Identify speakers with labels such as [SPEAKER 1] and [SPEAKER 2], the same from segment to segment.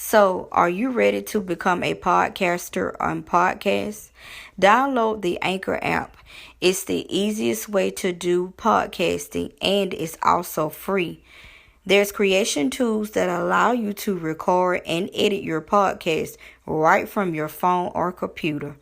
[SPEAKER 1] So, are you ready to become a podcaster on podcast? Download the Anchor app. It's the easiest way to do podcasting and it's also free. There's creation tools that allow you to record and edit your podcast right from your phone or computer.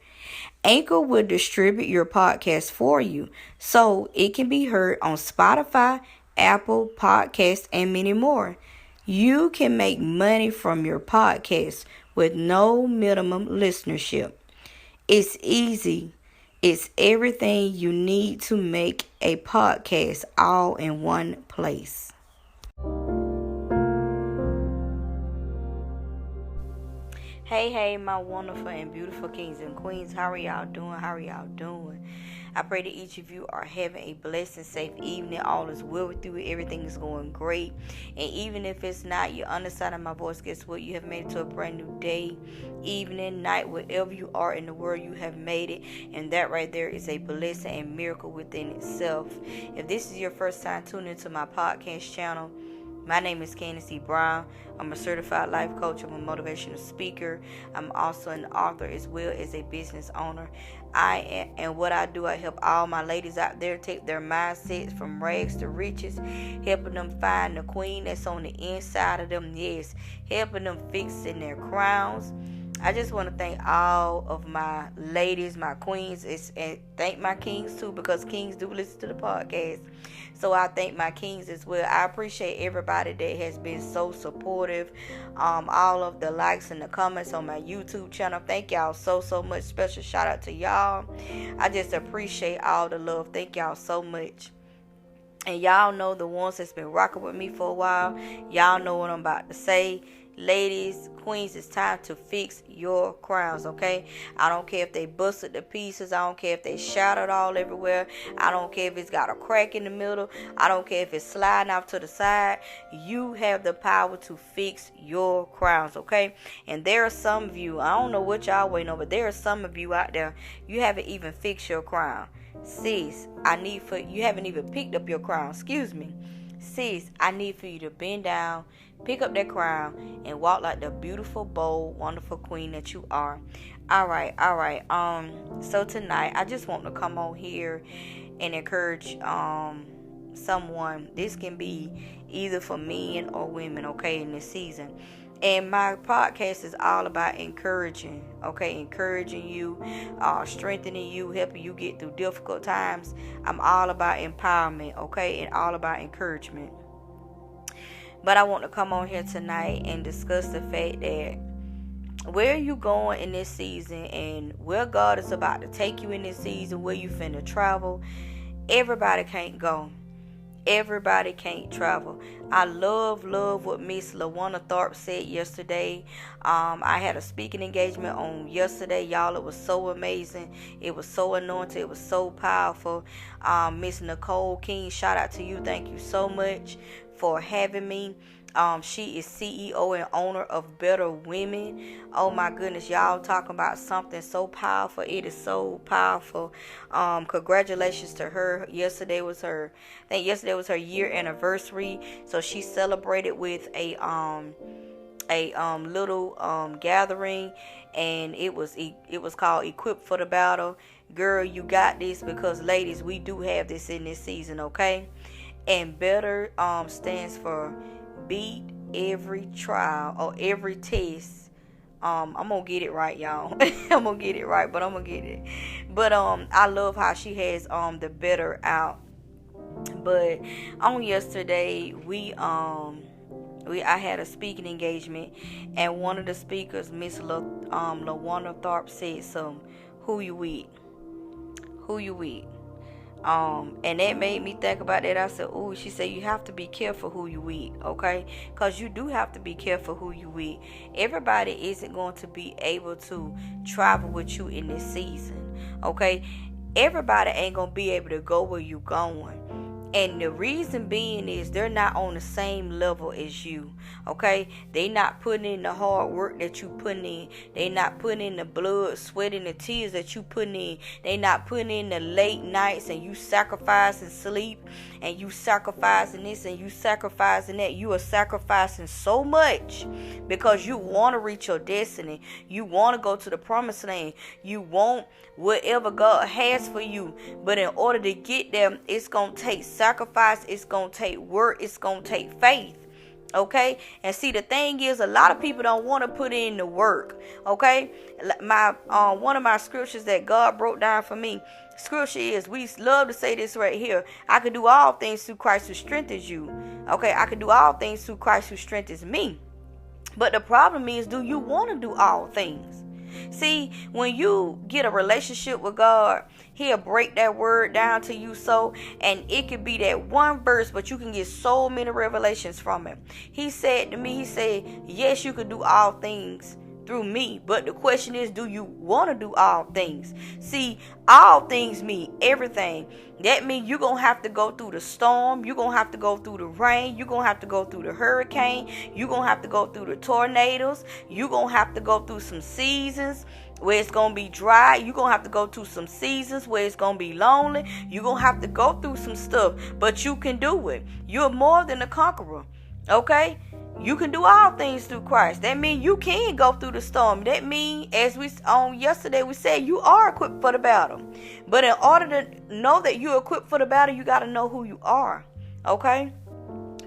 [SPEAKER 1] Anchor will distribute your podcast for you so it can be heard on Spotify, Apple Podcasts, and many more. You can make money from your podcast with no minimum listenership. It's easy. It's everything you need to make a podcast all in one place. Hey, my wonderful and beautiful kings and queens. How are y'all doing? I pray that each of you are having a blessed and safe evening. All is well with you. Everything is going great. And even if it's not, you're on the side of my voice, guess what? You have made it to a brand new day, evening, night, wherever you are in the world, you have made it. And that right there is a blessing and miracle within itself. If this is your first time tuning into my podcast channel, my name is Candace E. Brown. I'm a certified life coach. I'm a motivational speaker. I'm also an author as well as a business owner. And what I do, I help all my ladies out there take their mindsets from rags to riches, helping them find the queen that's on the inside of them. Yes, helping them fixing their crowns. I just want to thank all of my ladies, my queens, and thank my kings too, because kings do listen to the podcast. So I thank my kings as well. I appreciate everybody that has been so supportive. All of the likes and the comments on my YouTube channel. Thank y'all so much. Special shout out to y'all. I just appreciate all the love. Thank y'all so much. And y'all know the ones that's been rocking with me for a while. Y'all know what I'm about to say. Ladies, queens, it's time to fix your crowns, okay? I don't care if they busted to pieces. I don't care if they shattered all everywhere. I don't care if it's got a crack in the middle. I don't care if it's sliding off to the side. You have the power to fix your crowns, okay? And there are some of you, I don't know what y'all waiting on, but there are some of you out there, you haven't even fixed your crown. Sis, you haven't even picked up your crown. Excuse me. Sis, I need for you to bend down, pick up that crown, and walk like the beautiful, bold, wonderful queen that you are. All right. So tonight, I just want to come on here and encourage someone. This can be either for men or women, okay, in this season. And my podcast is all about encouraging, okay? Encouraging you, strengthening you, helping you get through difficult times. I'm all about empowerment, okay? And all about encouragement. But I want to come on here tonight and discuss the fact that where you going in this season and where God is about to take you in this season, where you finna travel, everybody can't go. Everybody can't travel. I love what Miss LaWanna Tharp said yesterday. I had a speaking engagement on yesterday, y'all. It was so amazing. It was so anointed. It was so powerful. Miss Nicole King, shout out to you. Thank you so much for having me. She is CEO and owner of Better Women. Oh my goodness, y'all talking about something so powerful. It is so powerful. Congratulations to her. Yesterday was her year anniversary. So she celebrated with a little gathering, and it was called Equipped for the Battle. Girl, you got this, because ladies, we do have this in this season, okay? And better stands for beat every trial or every test. I'm gonna get it right, y'all. I'm gonna get it right, but I'm gonna get it. But I love how she has the better out. But on yesterday, I had a speaking engagement, and one of the speakers, Miss LaWanna Tharp, said who you with? And that made me think about that. I said, "Ooh," she said, "You have to be careful who you with, okay? Because you do have to be careful who you with. Everybody isn't going to be able to travel with you in this season, okay? Everybody ain't going to be able to go where you going. And the reason being is they're not on the same level as you. Okay? They not putting in the hard work that you putting in. They not putting in the blood, sweat, and the tears that you putting in. They not putting in the late nights and you sacrificing sleep and you sacrificing this and you sacrificing that. You are sacrificing so much because you want to reach your destiny. You want to go to the promised land. You want whatever God has for you. But in order to get there, it's going to take sacrifice. It's going to take work. It's going to take faith. Okay? And see, the thing is, a lot of people don't want to put in the work. Okay? One of my scriptures that God broke down for me, scripture is, we love to say this right here: I can do all things through Christ who strengthens you. Okay? I can do all things through Christ who strengthens me. But the problem is, do you want to do all things? See, when you get a relationship with God, He'll break that word down to you and it could be that one verse, but you can get so many revelations from it. He said to me, yes, you can do all things through me, but the question is, do you want to do all things? See, all things mean everything. That means you're going to have to go through the storm. You're going to have to go through the rain. You're going to have to go through the hurricane. You're going to have to go through the tornadoes. You're going to have to go through some seasons where it's going to be dry. You're going to have to go through some seasons where it's going to be lonely. You're going to have to go through some stuff, but you can do it. You're more than a conqueror. Okay? You can do all things through Christ. That means you can go through the storm. That means, as we on yesterday we said, you are equipped for the battle. But in order to know that you're equipped for the battle, you got to know who you are. Okay?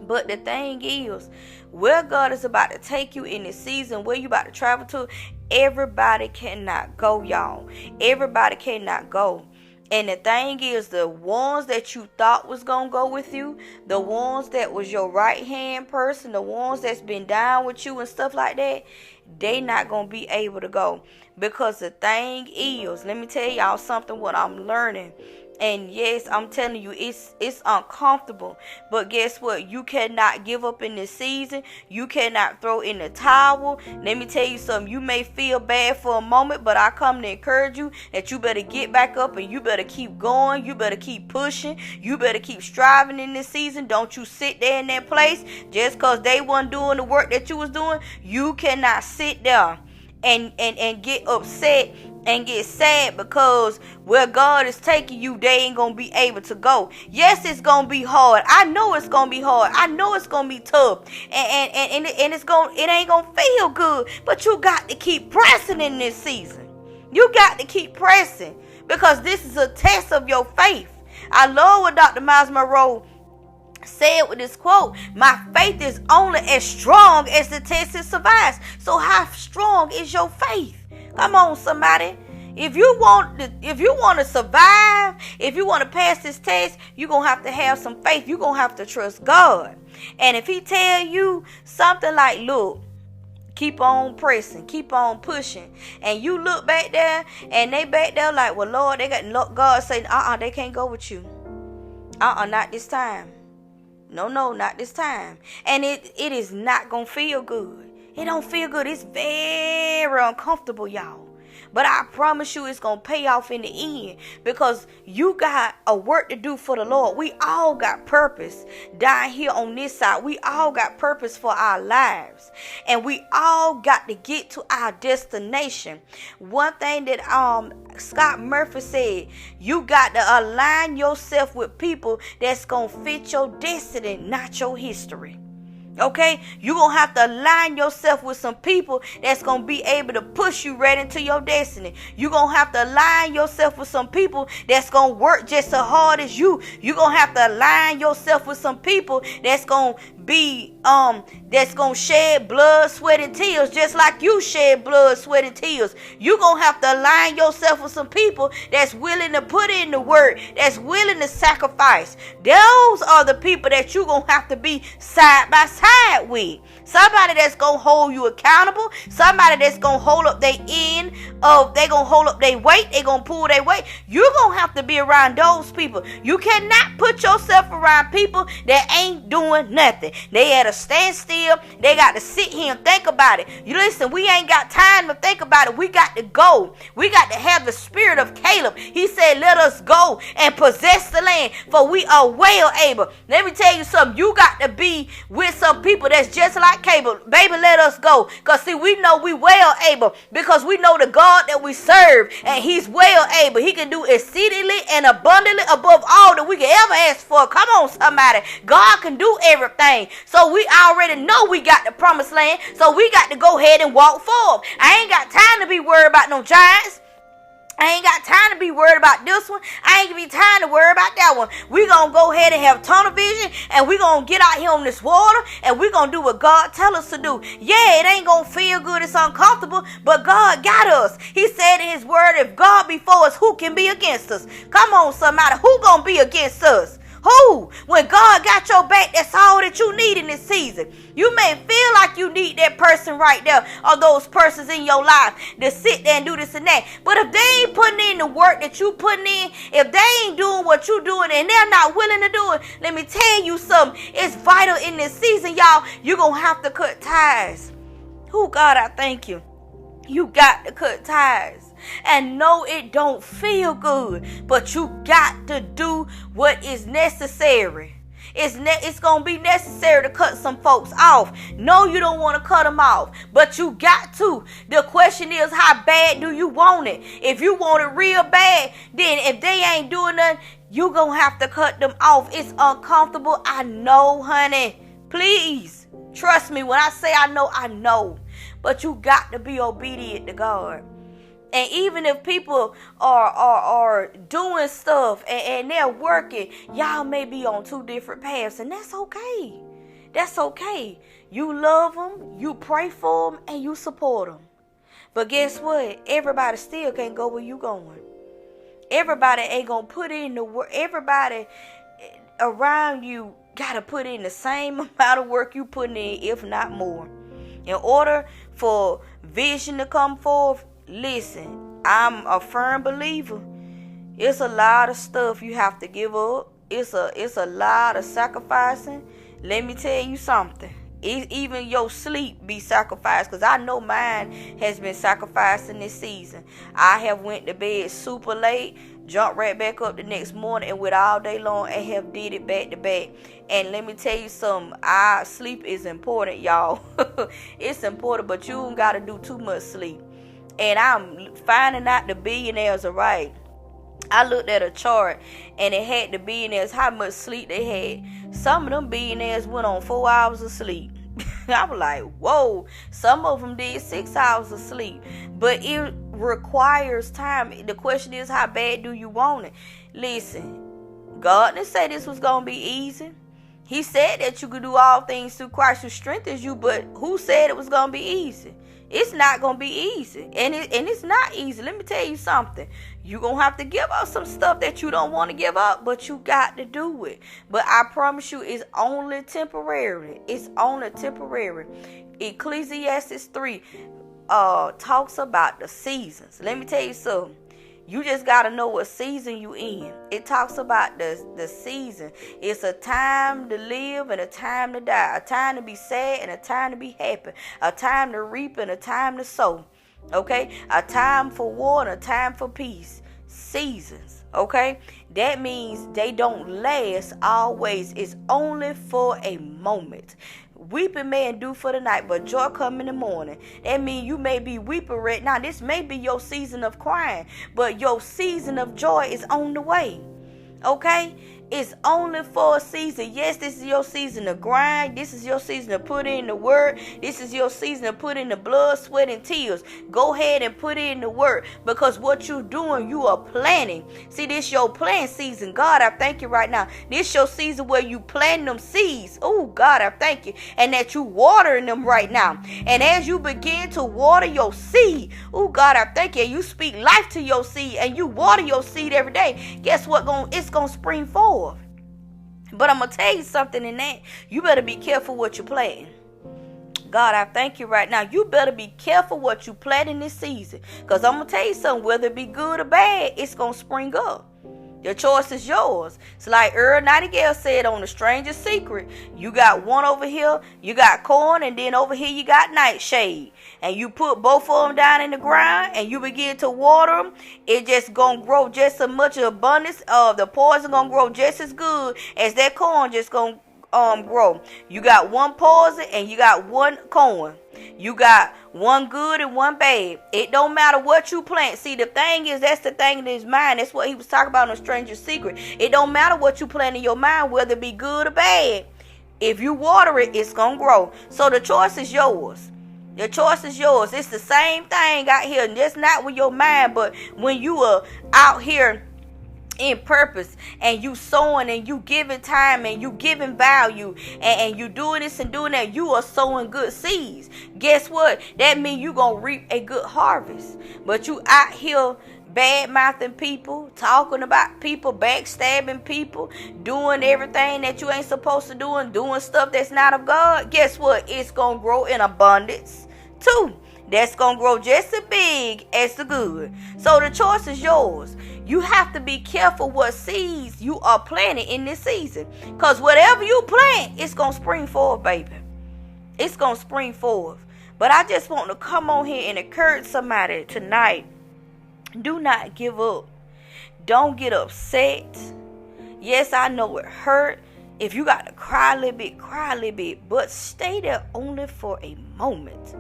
[SPEAKER 1] But the thing is, where God is about to take you in this season, where you about to travel to, everybody cannot go, y'all. Everybody cannot go. And the thing is, the ones that you thought was going to go with you, the ones that was your right hand person, the ones that's been down with you and stuff like that, they not going to be able to go. Because the thing is, let me tell y'all something, what I'm learning. And yes, I'm telling you, it's uncomfortable. But guess what? You cannot give up in this season. You cannot throw in the towel. Let me tell you something. You may feel bad for a moment, but I come to encourage you that you better get back up and you better keep going. You better keep pushing. You better keep striving in this season. Don't you sit there in that place just because they weren't doing the work that you was doing. You cannot sit there and get upset and get sad because where God is taking you, they ain't gonna be able to go. Yes, it's gonna be hard. I know it's gonna be hard. I know it's gonna be tough, and it ain't gonna feel good. But you got to keep pressing in this season. You got to keep pressing because this is a test of your faith. I love what Dr. Miles Monroe said with this quote: my faith is only as strong as the test it survives. So how strong is your faith? Come on, somebody. If you want to survive, if you want to pass this test, you're going to have some faith. You're going to have to trust God. And if He tell you something like, look, keep on pressing, keep on pushing, and you look back there and they back there like, well, Lord, they got God saying, they can't go with you. Not this time. No, not this time. And it is not going to feel good. It don't feel good. It's very uncomfortable, y'all. But I promise you it's going to pay off in the end because you got a work to do for the Lord. We all got purpose down here on this side. We all got purpose for our lives. And we all got to get to our destination. One thing that Scott Murphy said, you got to align yourself with people that's going to fit your destiny, not your history. Okay, you're going to have to align yourself with some people that's going to be able to push you right into your destiny. You're going to have to align yourself with some people that's going to work just as hard as you. You're going to have to align yourself with some people that's going to be, that's going to shed blood, sweat, and tears just like you shed blood, sweat, and tears. You're going to have to align yourself with some people that's willing to put in the work, that's willing to sacrifice. Those are the people that you're going to have to be side by side with. Somebody that's going to hold you accountable. Somebody that's going to hold up their end of, they going to hold up their weight. They going to pull their weight. You're going to have to be around those people. You cannot put yourself around people that ain't doing nothing. They at a standstill. They got to sit here and think about it. You listen, we ain't got time to think about it. We got to go. We got to have the spirit of Caleb. He said, let us go and possess the land, for we are well able. Let me tell you something. You got to be with some people that's just like Caleb. Baby, let us go. Because see, we know we well able, because we know the God that we serve, and he's well able. He can do exceedingly and abundantly above all that we can ever ask for. Come on, somebody. God can do everything. So we already know we got the promised land. So we got to go ahead and walk forward. I ain't got time to be worried about no giants. I ain't got time to be worried about this one. I ain't gonna be time to worry about that one. We gonna go ahead and have tunnel vision, and we gonna get out here on this water, and we gonna do what God tell us to do. Yeah, it ain't gonna feel good. It's uncomfortable, but God got us. He said in his word, if God be for us, who can be against us? Come on, somebody. Who gonna be against us? Who? When God got your back, that's all that you need in this season. You may feel like you need that person right there, or those persons in your life to sit there and do this and that. But if they ain't putting in the work that you putting in, if they ain't doing what you doing and they're not willing to do it, let me tell you something. It's vital in this season, y'all. You're going to have to cut ties. Oh, God, I thank you. You got to cut ties. And no, it don't feel good, but you got to do what is necessary. It's going to be necessary to cut some folks off. No, you don't want to cut them off, but you got to. The question is, how bad do you want it? If you want it real bad, then if they ain't doing nothing, you going to have to cut them off. It's uncomfortable. I know, honey. Please, trust me. When I say I know. But you got to be obedient to God. And even if people are doing stuff and they're working, y'all may be on two different paths, and that's okay. That's okay. You love them, you pray for them, and you support them. But guess what? Everybody still can't go where you going. Everybody ain't going to put in the work. Everybody around you got to put in the same amount of work you putting in, if not more. In order for vision to come forth, listen, I'm a firm believer. It's a lot of stuff you have to give up. It's a lot of sacrificing. Let me tell you something. Even your sleep be sacrificed, because I know mine has been sacrificed in this season. I have went to bed super late, jumped right back up the next morning, and went all day long and have did it back to back. And let me tell you something, sleep is important, y'all. It's important, but you don't got to do too much sleep. And I'm finding out the billionaires are right. I looked at a chart, and it had the billionaires, how much sleep they had. Some of them billionaires went on 4 hours of sleep. I was like, whoa. Some of them did 6 hours of sleep. But it requires time. The question is, how bad do you want it? Listen, God didn't say this was going to be easy. He said that you could do all things through Christ who strengthens you, but who said it was going to be easy? It's not going to be easy. And it's not easy. Let me tell you something. You're going to have to give up some stuff that you don't want to give up, but you got to do it. But I promise you, it's only temporary. It's only temporary. Ecclesiastes 3 talks about the seasons. Let me tell you something. You just got to know what season you in. It talks about the season. It's a time to live and a time to die. A time to be sad and a time to be happy. A time to reap and a time to sow. Okay? A time for war and a time for peace. Seasons. Okay? That means they don't last always. It's only for a moment. Weeping may endure for the night, but joy come in the morning. That means you may be weeping right now. This may be your season of crying, but your season of joy is on the way. Okay? It's only for a season. Yes, this is your season to grind. This is your season to put in the word. This is your season to put in the blood, sweat, and tears. Go ahead and put in the work, because what you're doing, you are planting. See, this your plant season. God, I thank you right now. This your season where you plant them seeds. Oh, God, I thank you. And that you watering them right now. And as you begin to water your seed, oh, God, I thank you. You speak life to your seed and you water your seed every day. Guess what? It's going to spring forward. But I'm going to tell you something in that. You better be careful what you plant. God, I thank you right now. You better be careful what you plant in this season. Because I'm going to tell you something. Whether it be good or bad, it's going to spring up. Your choice is yours. It's like Earl Nightingale said on The Stranger's Secret. You got one over here, you got corn, and then over here you got nightshade. And you put both of them down in the ground and you begin to water them. It just going to grow just as much abundance of the poison going to grow just as good as that corn just going to grow. You got one poison and you got one corn. You got one good and one bad. It don't matter what you plant. See, the thing is, that's the thing in his mind. That's what he was talking about in A Stranger's Secret. It don't matter what you plant in your mind, whether it be good or bad. If you water it, it's going to grow. So the choice is yours. The choice is yours. It's the same thing out here. And just not with your mind, but when you are out here in purpose and you sowing and you giving time and you giving value and you doing this and doing that, you are sowing good seeds. Guess what? That means you gonna reap a good harvest. But you out here bad mouthing people, talking about people, backstabbing people, doing everything that you ain't supposed to do and doing stuff that's not of God. Guess what? It's gonna grow in abundance too. That's gonna grow just as big as the good. So the choice is yours. You have to be careful what seeds you are planting in this season. Because whatever you plant, it's going to spring forth, baby. It's going to spring forth. But I just want to come on here and encourage somebody tonight. Do not give up. Don't get upset. Yes, I know it hurt. If you got to cry a little bit, cry a little bit. But stay there only for a moment.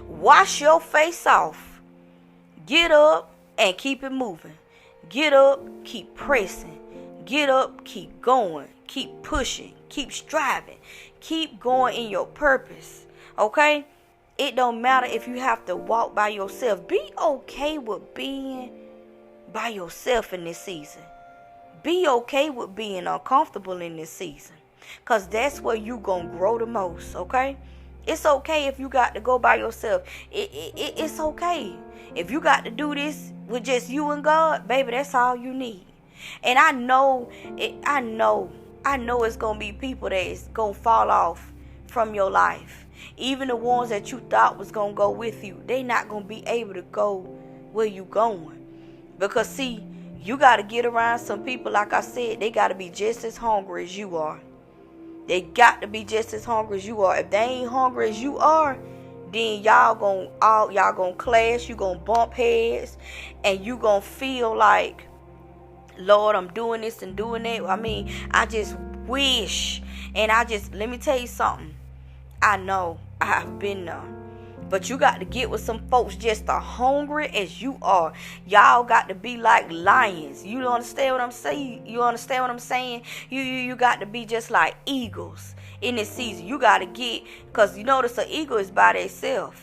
[SPEAKER 1] Wash your face off. Get up and keep it moving. Get up, keep pressing. Get up, keep going. Keep pushing. Keep striving. Keep going in your purpose. Okay? It don't matter if you have to walk by yourself. Be okay with being by yourself in this season. Be okay with being uncomfortable in this season. Because that's where you going to grow the most. Okay? It's okay if you got to go by yourself. It's okay. If you got to do this with just you and God, baby, that's all you need. And I know it's going to be people that's going to fall off from your life. Even the ones that you thought was going to go with you, they not going to be able to go where you going. Because, see, you got to get around some people, like I said, they got to be just as hungry as you are. They got to be just as hungry as you are. If they ain't hungry as you are, then y'all gonna clash, you gonna bump heads, and you gonna feel like, Lord, I'm doing this and doing that. I mean, I just wish, and let me tell you something. I know I've been there. But you got to get with some folks just as hungry as you are. Y'all got to be like lions. You understand what I'm saying? You understand what I'm saying? You got to be just like eagles in this season. You got to get, because you notice an eagle is by themselves.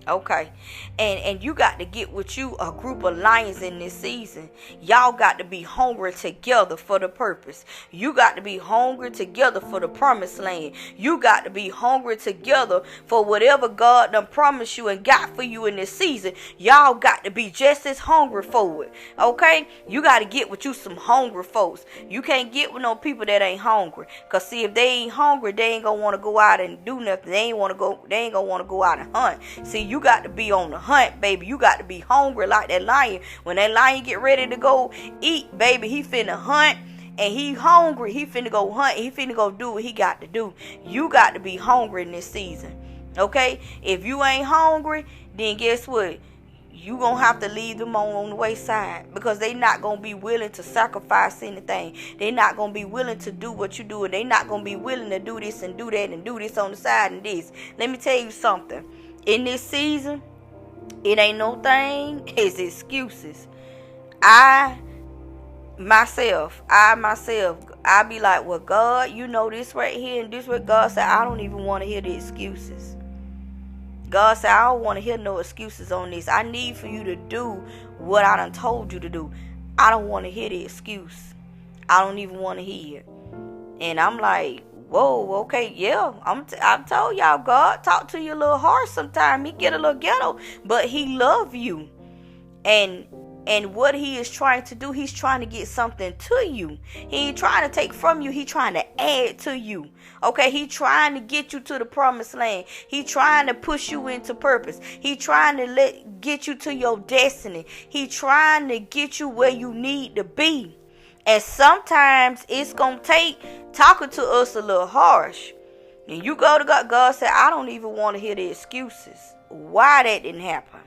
[SPEAKER 1] Okay. And you got to get with you a group of lions in this season. Y'all got to be hungry together for the purpose. You got to be hungry together for the promised land. You got to be hungry together for whatever God done promised you and got for you in this season. Y'all got to be just as hungry for it. Okay? You got to get with you some hungry folks. You can't get with no people that ain't hungry. Because see, if they ain't hungry, they ain't going to want to go out and do nothing. They ain't going to want to go out and hunt. See, you got to be on the hunt, baby. You got to be hungry like that lion. When that lion get ready to go eat, baby, he finna hunt. And he hungry. He finna go hunt. He finna go do what he got to do. You got to be hungry in this season. Okay? If you ain't hungry, then guess what? You gonna have to leave them on the wayside, because they not gonna be willing to sacrifice anything. They not gonna be willing to do what you do, and they not gonna be willing to do this and do that and do this on the side and this. Let me tell you something. In this season, it ain't no thing. It's excuses. I myself, I be like, well, God, you know this right here and this what God said. I don't even want to hear the excuses. God said, I don't want to hear no excuses on this. I need for you to do what I done told you to do. I don't want to hear the excuse. I don't even want to hear it. And I'm like, whoa, okay, yeah. I've told y'all, God talk to you a little harsh sometimes. He get a little ghetto, but he love you. And And what he is trying to do, he's trying to get something to you. He ain't trying to take from you. He's trying to add to you. Okay, he trying to get you to the promised land. He trying to push you into purpose. He trying to get you to your destiny. He trying to get you where you need to be. And sometimes it's going to take talking to us a little harsh. And you go to God. God said, I don't even want to hear the excuses. Why that didn't happen.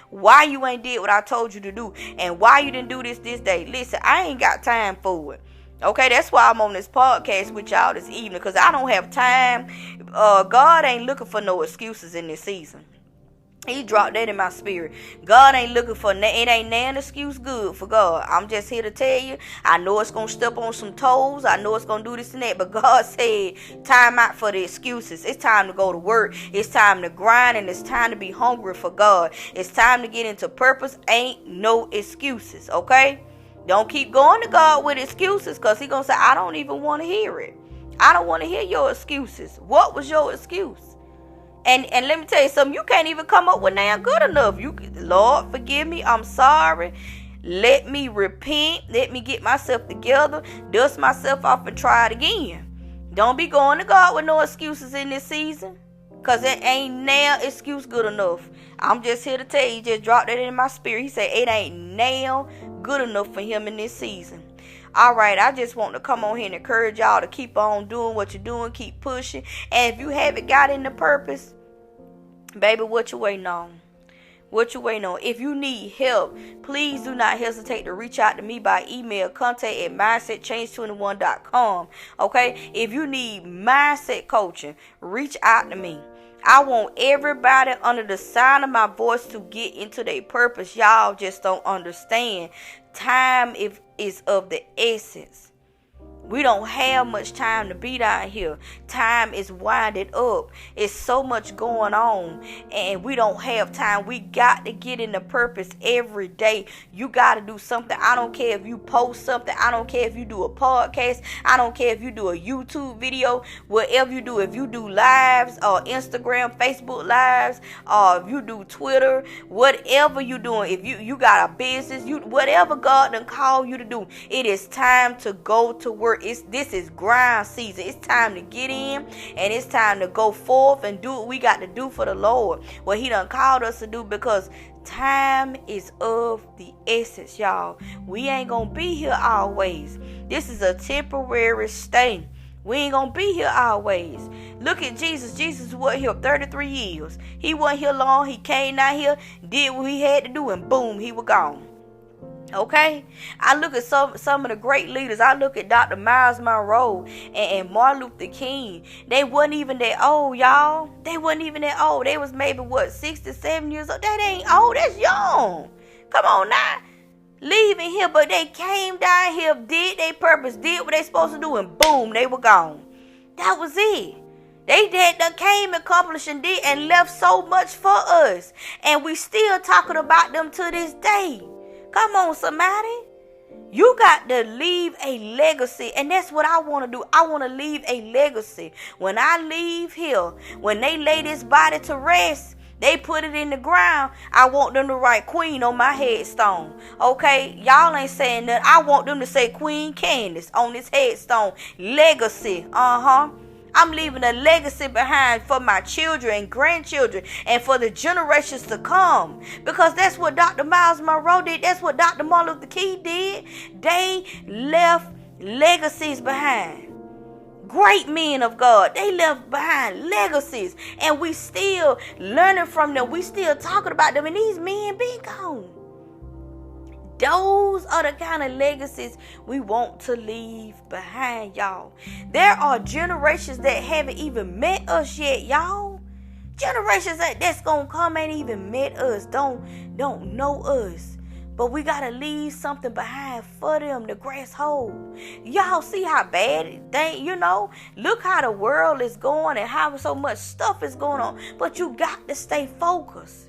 [SPEAKER 1] Why you ain't did what I told you to do. And why you didn't do this day. Listen, I ain't got time for it. Okay, that's why I'm on this podcast with y'all this evening. Because I don't have time. God ain't looking for no excuses in this season. He dropped that in my spirit. God ain't looking for, it ain't nan excuse good for God. I'm just here to tell you, I know it's going to step on some toes. I know it's going to do this and that. But God said, time out for the excuses. It's time to go to work. It's time to grind, and it's time to be hungry for God. It's time to get into purpose. Ain't no excuses, okay? Don't keep going to God with excuses, because He going to say, I don't even want to hear it. I don't want to hear your excuses. What was your excuse? And let me tell you something, you can't even come up with nothing good enough. Lord, forgive me. I'm sorry. Let me repent. Let me get myself together. Dust myself off and try it again. Don't be going to God with no excuses in this season. Because it ain't now excuse good enough. I'm just here to tell you, just dropped that in my spirit. He said it ain't now good enough for him in this season. All right, I just want to come on here and encourage y'all to keep on doing what you're doing. Keep pushing. And if you haven't got into purpose, baby, what you waiting on? What you waiting on? If you need help, please do not hesitate to reach out to me by email, contact@mindsetchange21.com. Okay? If you need mindset coaching, reach out to me. I want everybody under the sound of my voice to get into their purpose. Y'all just don't understand. Time is of the essence. We don't have much time to be down here. Time is winding up. It's so much going on, and we don't have time. We got to get into purpose every day. You got to do something. I don't care if you post something. I don't care if you do a podcast. I don't care if you do a YouTube video. Whatever you do, if you do lives or Instagram, Facebook lives, or if you do Twitter, whatever you doing, if you got a business, whatever God done called you to do, it is time to go to work. This is grind season. It's time to get in, and it's time to go forth and do what we got to do for the Lord, what He done called us to do, because time is of the essence, y'all. We ain't gonna be here always. This is a temporary stay. We ain't gonna be here always. Look at Jesus. Jesus was here 33 years. He wasn't here long. He came out here, did what He had to do, and boom, He was gone. Okay, I look at some of the great leaders. I look at Dr. Miles Monroe and Martin Luther King. They wasn't even that old, y'all. They wasn't even that old. They was maybe 67 years old. That ain't old. That's young. Come on now. Leaving here, but they came down here, did their purpose, did what they supposed to do, and boom, they were gone. That was it. They done came, accomplished, and did, and left so much for us, and we still talking about them to this day. Come on, somebody. You got to leave a legacy. And that's what I want to do. I want to leave a legacy. When I leave here, when they lay this body to rest, they put it in the ground, I want them to write Queen on my headstone. Okay? Y'all ain't saying that. I want them to say Queen Candace on this headstone. Legacy. I'm leaving a legacy behind for my children and grandchildren and for the generations to come. Because that's what Dr. Miles Monroe did. That's what Dr. Martin Luther King did. They left legacies behind. Great men of God. They left behind legacies. And we still learning from them. We still talking about them. And these men been gone. Those are the kind of legacies we want to leave behind, y'all. There are generations that haven't even met us yet, y'all. Generations that's gonna come ain't even met us, don't know us. But we gotta leave something behind for them to grasp hold. Y'all see how bad look how the world is going and how so much stuff is going on. But you got to stay focused.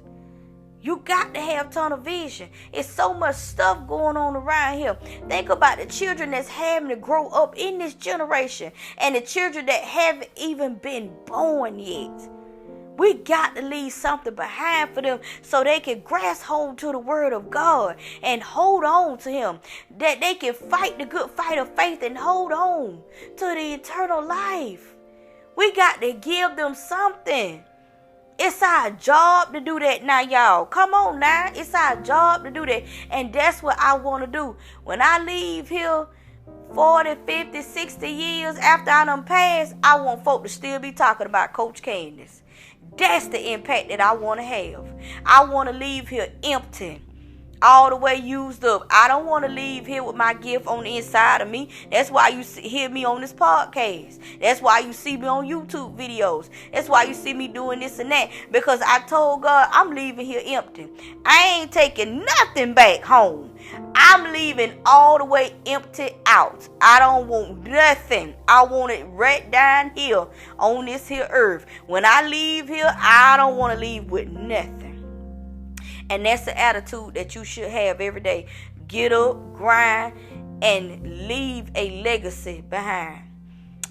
[SPEAKER 1] You got to have tunnel vision. It's so much stuff going on around here. Think about the children that's having to grow up in this generation and the children that haven't even been born yet. We got to leave something behind for them so they can grasp hold to the word of God and hold on to him. That they can fight the good fight of faith and hold on to the eternal life. We got to give them something. It's our job to do that now, y'all. Come on now. It's our job to do that. And that's what I want to do. When I leave here 40, 50, 60 years after I done passed, I want folk to still be talking about Coach Candace. That's the impact that I want to have. I want to leave here empty, all the way used up. I don't want to leave here with my gift on the inside of me. That's why you hear me on this podcast. That's why you see me on YouTube videos. That's why you see me doing this and that. Because I told God I'm leaving here empty. I ain't taking nothing back home. I'm leaving all the way empty out. I don't want nothing. I want it right down here on this here earth. When I leave here, I don't want to leave with nothing. And that's the attitude that you should have every day. Get up, grind, and leave a legacy behind.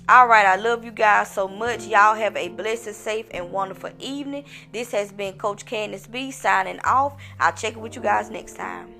[SPEAKER 1] All right, I love you guys so much. Y'all have a blessed, safe, and wonderful evening. This has been Coach Candace B signing off. I'll check it with you guys next time.